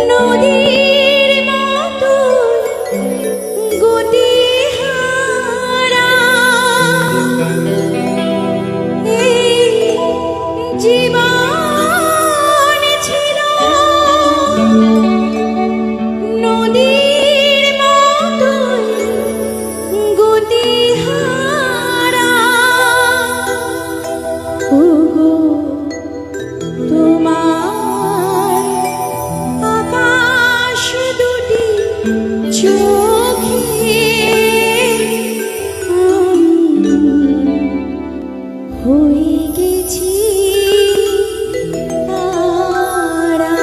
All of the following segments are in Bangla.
নদীর মতো গতিহারা এই জীবন ছিল নদীর মতো গতিহারা। ওগো তোমার আকাশ দুটি চোখে হয়ে গেছি তারা।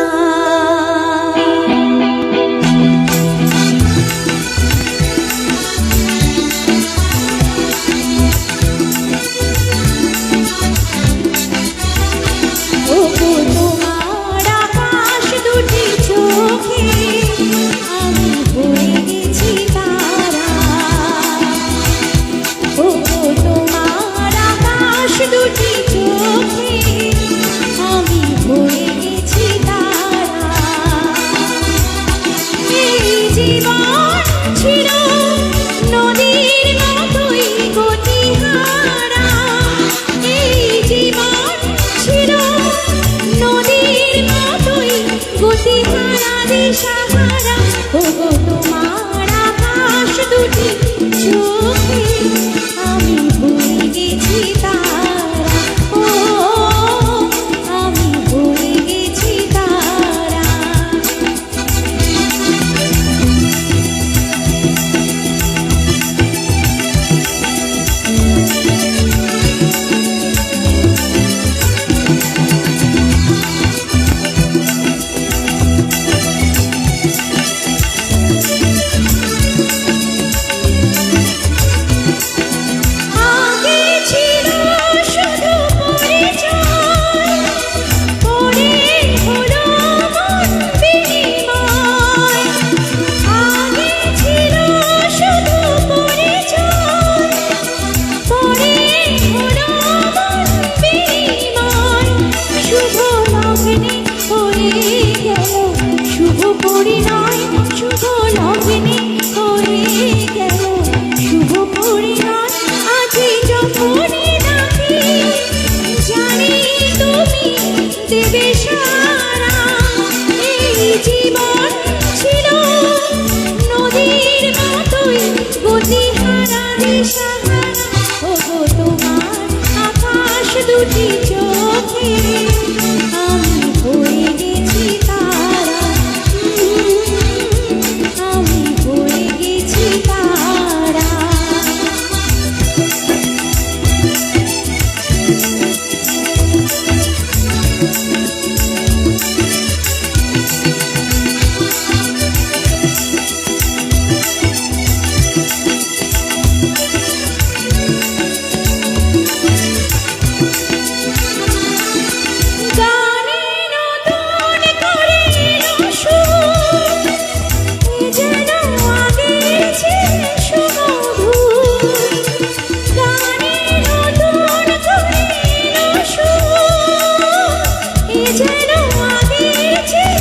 ওগো তোমার আকাশ দুটি চোখে আমি হয়ে গেছি তারা। ওগো তোমার আকাশ দুটি চোখে আমি হয়ে গেছি তারা। এই জীবন ছিল নদীর মতোই গতিহারা। এই জীবন ছিল নদীর মতোই গতিহারা দিশাহারা। ওগো তোমার আকাশ দুটি চোখে আমি হয়ে গেছি তারা। ও আমি হয়ে গেছি তারা। আগে ছিল শুধু পরিচয়, পরে হলো মন বিনিময়। আগে ছিল শুধু পরিচয়, পরে হলো মন বিনিময়। শুভ লগ্নে হয়ে গেল শুভ পরিণয়। শুভ লগ্নে হয়ে গেল শুভ পরিণয়। আজি যখনই ডাকি জানি তুমি দেবে সারা। এই জীবন ছিল নদীর মতোই গতিহারা দিশাহারা। ওগো তোমার আকাশ দুটি চোখে আমি হয়ে গেছি তারা। আমি হয়ে গেছি তারা। গানে নতুন করে এলো সুর, এ যেন আগের চেয়ে সুমধুর। গানে নতুন করে এলো সুর, এ যেন আগের চেয়ে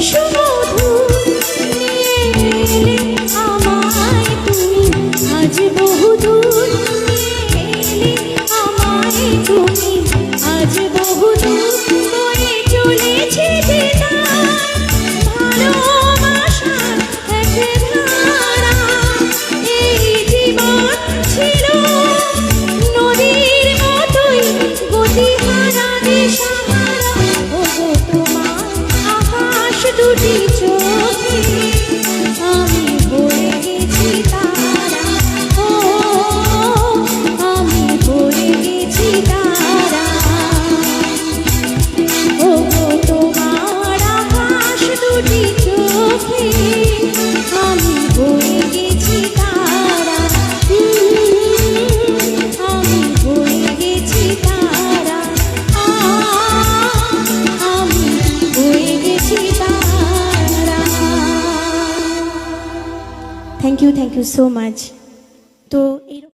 সুমধুর। নিয়ে এলে আমায় তুমি আজ বহুদূর। নিয়ে এলে আমায় তুমি আজ বহুদূর। বয়ে চলেছে যে তার ভালোবাসার এক ধারা। এই জীবন ছিল নদীর মতোই গতিহারা দিশাহারা। ওগো তোমার আকাশ দুটি চোখে আমি হয়ে গেছি তারা। ও আমি হয়ে গেছি তারা। ওগো তোমার আকাশ দুটি চোখে আমি হয়ে গেছি তারা। আমি হয়ে গেছি তারা। আমি হয়ে গেছি তারা। Thank you so much. তো